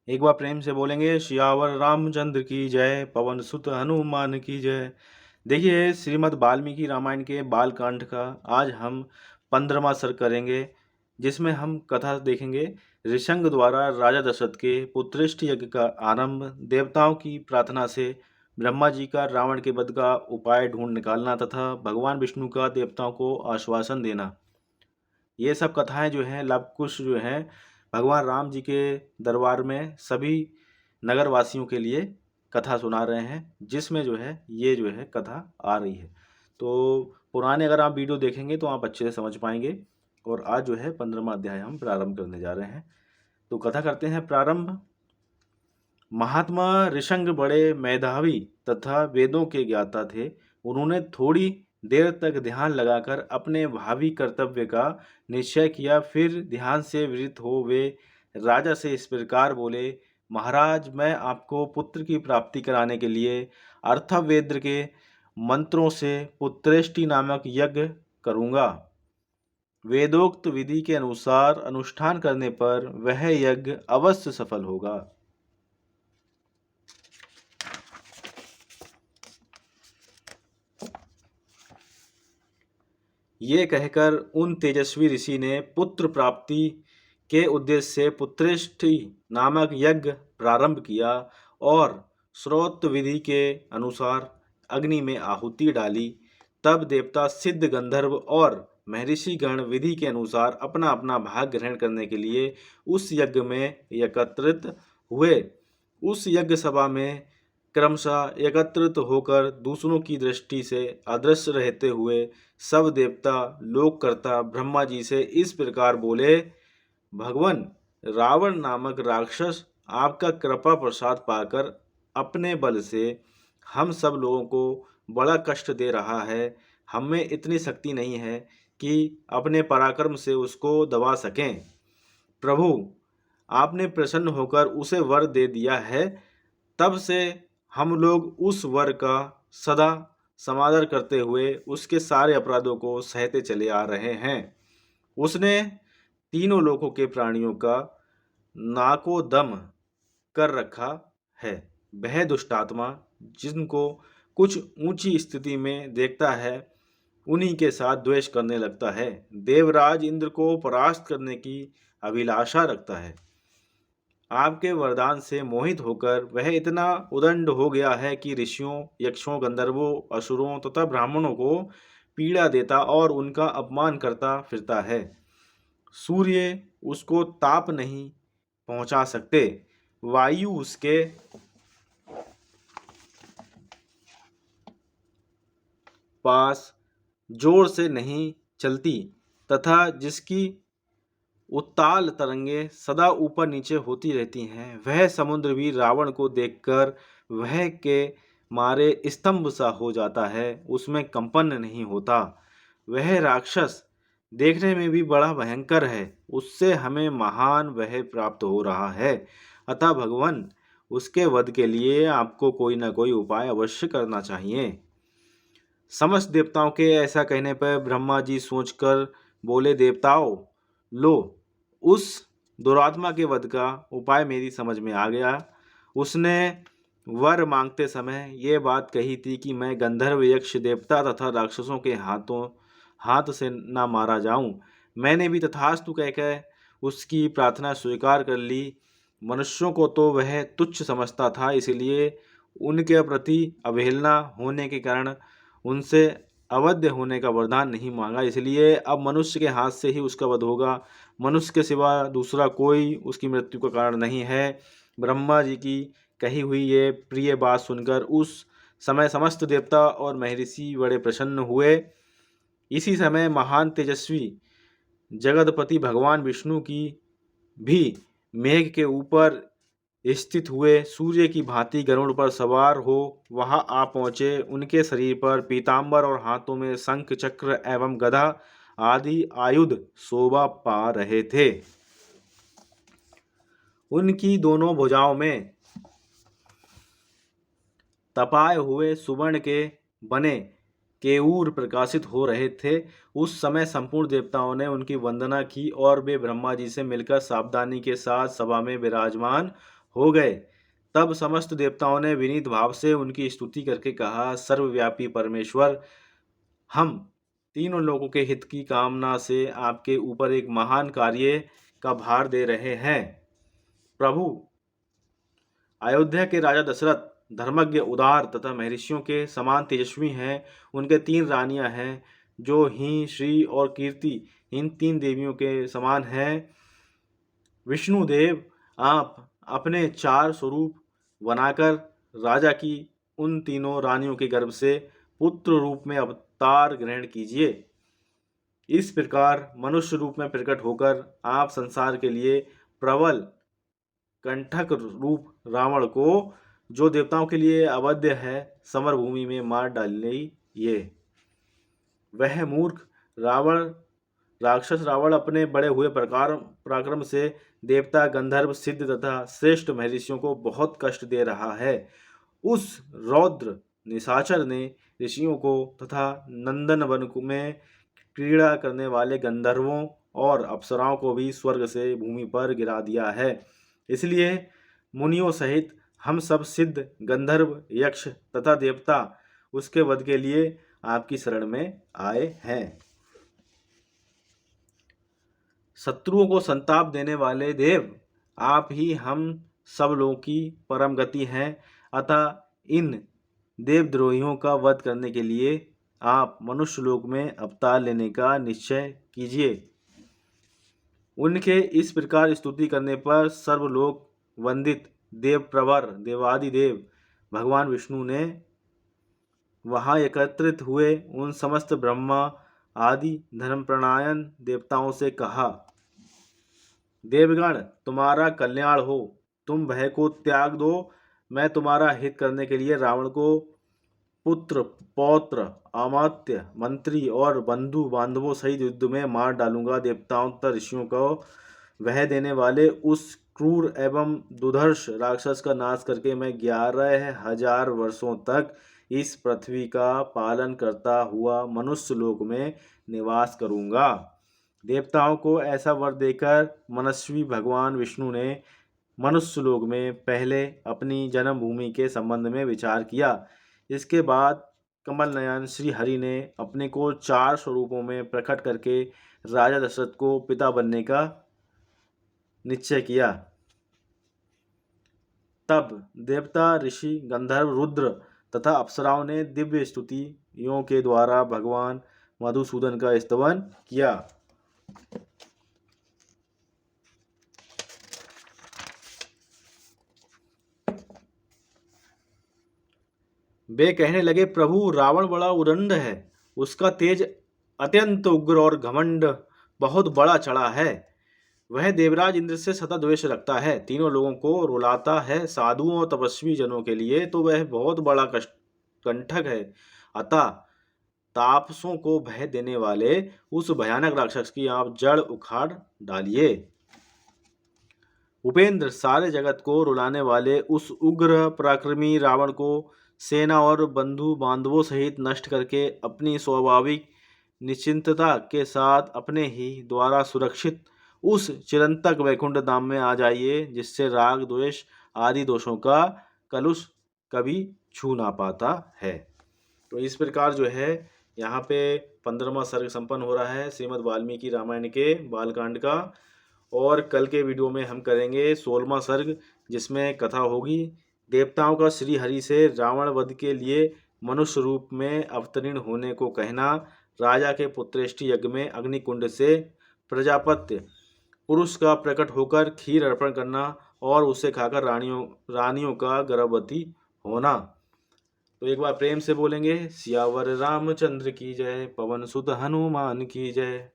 एक बार प्रेम से बोलेंगे सियावर रामचंद्र की जय, पवन सुत हनुमान की जय। देखिए, श्रीमद् वाल्मीकि रामायण के बालकांड का आज हम 15वां सर्ग करेंगे, जिसमें हम कथा देखेंगे ऋषंग द्वारा राजा दशरथ के पुत्रेष्ठ यज्ञ का आरंभ, देवताओं की प्रार्थना से ब्रह्मा जी का रावण के वध का उपाय ढूंढ निकालना तथा भगवान विष्णु का देवताओं को आश्वासन देना। ये सब कथाएं जो हैं लव कुश जो हैं भगवान राम जी के दरबार में सभी नगरवासियों के लिए कथा सुना रहे हैं, जिसमें जो है ये जो है कथा आ रही है। तो पुराने अगर आप वीडियो देखेंगे तो आप अच्छे से समझ पाएंगे। और आज जो है 15वां अध्याय हम प्रारंभ करने जा रहे हैं। तो कथा करते हैं प्रारंभ। महात्मा ऋषंग बड़े मेधावी तथा वेदों के ज्ञाता थे। उन्होंने थोड़ी देर तक ध्यान लगाकर अपने भावी कर्तव्य का निश्चय किया। फिर ध्यान से विरत हो वे राजा से इस प्रकार बोले, महाराज, मैं आपको पुत्र की प्राप्ति कराने के लिए अर्थवेद के मंत्रों से पुत्रेष्टि नामक यज्ञ करूंगा। वेदोक्त विधि के अनुसार अनुष्ठान करने पर वह यज्ञ अवश्य सफल होगा। ये कहकर उन तेजस्वी ऋषि ने पुत्र प्राप्ति के उद्देश्य से पुत्रेष्टि नामक यज्ञ प्रारंभ किया और श्रोत विधि के अनुसार अग्नि में आहुति डाली। तब देवता, सिद्ध, गंधर्व और महर्षि गण विधि के अनुसार अपना अपना भाग ग्रहण करने के लिए उस यज्ञ में एकत्रित हुए। उस यज्ञ सभा में क्रमशः एकत्रित होकर दूसरों की दृष्टि से अदृश्य रहते हुए सब देवता लोककर्ता ब्रह्मा जी से इस प्रकार बोले, भगवान, रावण नामक राक्षस आपका कृपा प्रसाद पाकर अपने बल से हम सब लोगों को बड़ा कष्ट दे रहा है। हमें इतनी शक्ति नहीं है कि अपने पराक्रम से उसको दबा सकें। प्रभु, आपने प्रसन्न होकर उसे वर दे दिया है। तब से हम लोग उस वर का सदा समादर करते हुए उसके सारे अपराधों को सहते चले आ रहे हैं। उसने तीनों लोकों के प्राणियों का नाको दम कर रखा है। वह दुष्टात्मा जिनको कुछ ऊंची स्थिति में देखता है, उन्हीं के साथ द्वेष करने लगता है। देवराज इंद्र को परास्त करने की अभिलाषा रखता है। आपके वरदान से मोहित होकर वह इतना उदंड हो गया है कि ऋषियों, यक्षों, गंधर्वों, असुरों तथा ब्राह्मणों को पीड़ा देता और उनका अपमान करता फिरता है। सूर्य उसको ताप नहीं पहुंचा सकते, वायु उसके पास जोर से नहीं चलती तथा जिसकी उत्ताल तरंगे सदा ऊपर नीचे होती रहती हैं, वह समुद्र भी रावण को देखकर वह के मारे स्तंभ सा हो जाता है, उसमें कंपन नहीं होता। वह राक्षस देखने में भी बड़ा भयंकर है, उससे हमें महान वह प्राप्त हो रहा है। अतः भगवान, उसके वध के लिए आपको कोई न कोई उपाय अवश्य करना चाहिए। समस्त देवताओं के ऐसा कहने पर ब्रह्मा जी सोचकर बोले, देवताओं, लो, उस दुरात्मा के वध का उपाय मेरी समझ में आ गया। उसने वर मांगते समय ये बात कही थी कि मैं गंधर्व, यक्ष, देवता तथा राक्षसों के हाथ से ना मारा जाऊं। मैंने भी तथास्तु कहकर उसकी प्रार्थना स्वीकार कर ली। मनुष्यों को तो वह तुच्छ समझता था, इसलिए उनके प्रति अवहेलना होने के कारण उनसे अवध्य होने का वरदान नहीं मांगा। इसलिए अब मनुष्य के हाथ से ही उसका वध होगा। मनुष्य के सिवा दूसरा कोई उसकी मृत्यु का कारण नहीं है। ब्रह्मा जी की कही हुई ये प्रिय बात सुनकर उस समय समस्त देवता और महर्षि बड़े प्रसन्न हुए। इसी समय महान तेजस्वी जगतपति भगवान विष्णु की भी मेघ के ऊपर स्थित हुए सूर्य की भांति गरुड़ पर सवार हो वहां आ पहुंचे। उनके शरीर पर पीतांबर और हाथों में शंख, चक्र एवं गदा आदि आयुध शोभा पा रहे थे। उनकी दोनों भुजाओं में तपाए हुए सुवर्ण के बने केयूर प्रकाशित हो रहे थे। उस समय संपूर्ण देवताओं ने उनकी वंदना की और वे ब्रह्मा जी से मिलकर सावधानी के साथ सभा में विराजमान हो गए। तब समस्त देवताओं ने विनीत भाव से उनकी स्तुति करके कहा, सर्वव्यापी परमेश्वर, हम तीनों लोगों के हित की कामना से आपके ऊपर एक महान कार्य का भार दे रहे हैं। प्रभु, अयोध्या के राजा दशरथ धर्मज्ञ, उदार तथा महर्षियों के समान तेजस्वी हैं। उनके 3 रानियां हैं जो ही, श्री और कीर्ति इन 3 देवियों के समान हैं। विष्णुदेव, आप अपने 4 स्वरूप बनाकर राजा की उन तीनों रानियों के गर्भ से पुत्र रूप में अवतार ग्रहण कीजिए। इस प्रकार मनुष्य रूप में प्रकट होकर आप संसार के लिए प्रबल कंटक रूप रावण को, जो देवताओं के लिए अवध्य है, समर भूमि में मार डालिए। वह मूर्ख राक्षस रावण अपने बड़े हुए पराक्रम से देवता, गंधर्व, सिद्ध तथा श्रेष्ठ महर्षियों को बहुत कष्ट दे रहा है। उस रौद्र निशाचर ने ऋषियों को तथा नंदन वन में क्रीड़ा करने वाले गंधर्वों और अप्सराओं को भी स्वर्ग से भूमि पर गिरा दिया है। इसलिए मुनियों सहित हम सब सिद्ध, गंधर्व, यक्ष तथा देवता उसके वध के लिए आपकी शरण में आए हैं। शत्रुओं को संताप देने वाले देव, आप ही हम सब लोगों की परम गति हैं। अतः इन देवद्रोहियों का वध करने के लिए आप मनुष्य लोक में अवतार लेने का निश्चय कीजिए। उनके इस प्रकार स्तुति करने पर सर्वलोक वंदित देवप्रवर देवादिदेव भगवान विष्णु ने वहाँ एकत्रित हुए उन समस्त ब्रह्मा आदि धर्मप्राणायन देवताओं से कहा, देवगण, तुम्हारा कल्याण हो, तुम भय को त्याग दो। मैं तुम्हारा हित करने के लिए रावण को पुत्र, पौत्र, अमात्य, मंत्री और बंधु बांधवों सहित युद्ध में मार डालूंगा। देवताओं तथा ऋषियों को वह देने वाले उस क्रूर एवं दुर्धर्ष राक्षस का नाश करके मैं 11,000 वर्षों तक इस पृथ्वी का पालन करता हुआ मनुष्य लोक में निवास करूंगा। देवताओं को ऐसा वर देकर मनस्वी भगवान विष्णु ने मनुष्य लोक में पहले अपनी जन्मभूमि के संबंध में विचार किया। इसके बाद कमल नयन श्री हरि ने अपने को 4 स्वरूपों में प्रकट करके राजा दशरथ को पिता बनने का निश्चय किया। तब देवता, ऋषि, गंधर्व, रुद्र तथा अप्सराओं ने दिव्य स्तुतियों के द्वारा भगवान मधुसूदन का स्तवन किया। वे कहने लगे, प्रभु, रावण बड़ा उदंड है, उसका तेज अत्यंत उग्र और घमंड बहुत बड़ा चढ़ा है। वह देवराज इंद्र से सदा द्वेष रखता है, तीनों लोगों को रुलाता है। साधुओं और तपस्वी जनों के लिए तो वह बहुत बड़ा कंटक है। अतः तापसों को भय देने वाले उस भयानक राक्षस की आप जड़ उखाड़ डालिए। उपेंद्र, सारे जगत को रुलाने वाले उस उग्र पराक्रमी रावण को सेना और बंधु बांधवों सहित नष्ट करके अपनी स्वाभाविक निश्चिंतता के साथ अपने ही द्वारा सुरक्षित उस चिरंतक वैकुंठ धाम में आ जाइए, जिससे राग, द्वेष आदि दोषों का कलुष कभी छू ना पाता है। तो इस प्रकार जो है यहाँ पे 15वां सर्ग संपन्न हो रहा है श्रीमद् वाल्मीकि रामायण के बालकांड का। और कल के वीडियो में हम करेंगे 16वां सर्ग, जिसमें कथा होगी देवताओं का श्री हरि से रावण वध के लिए मनुष्य रूप में अवतीर्ण होने को कहना, राजा के पुत्रेष्टि यज्ञ में अग्निकुंड से प्रजापत्य पुरुष का प्रकट होकर खीर अर्पण करना और उसे खाकर रानियों का गर्भवती होना। तो एक बार प्रेम से बोलेंगे, सियावर रामचंद्र की जय, पवन सुत हनुमान की जय।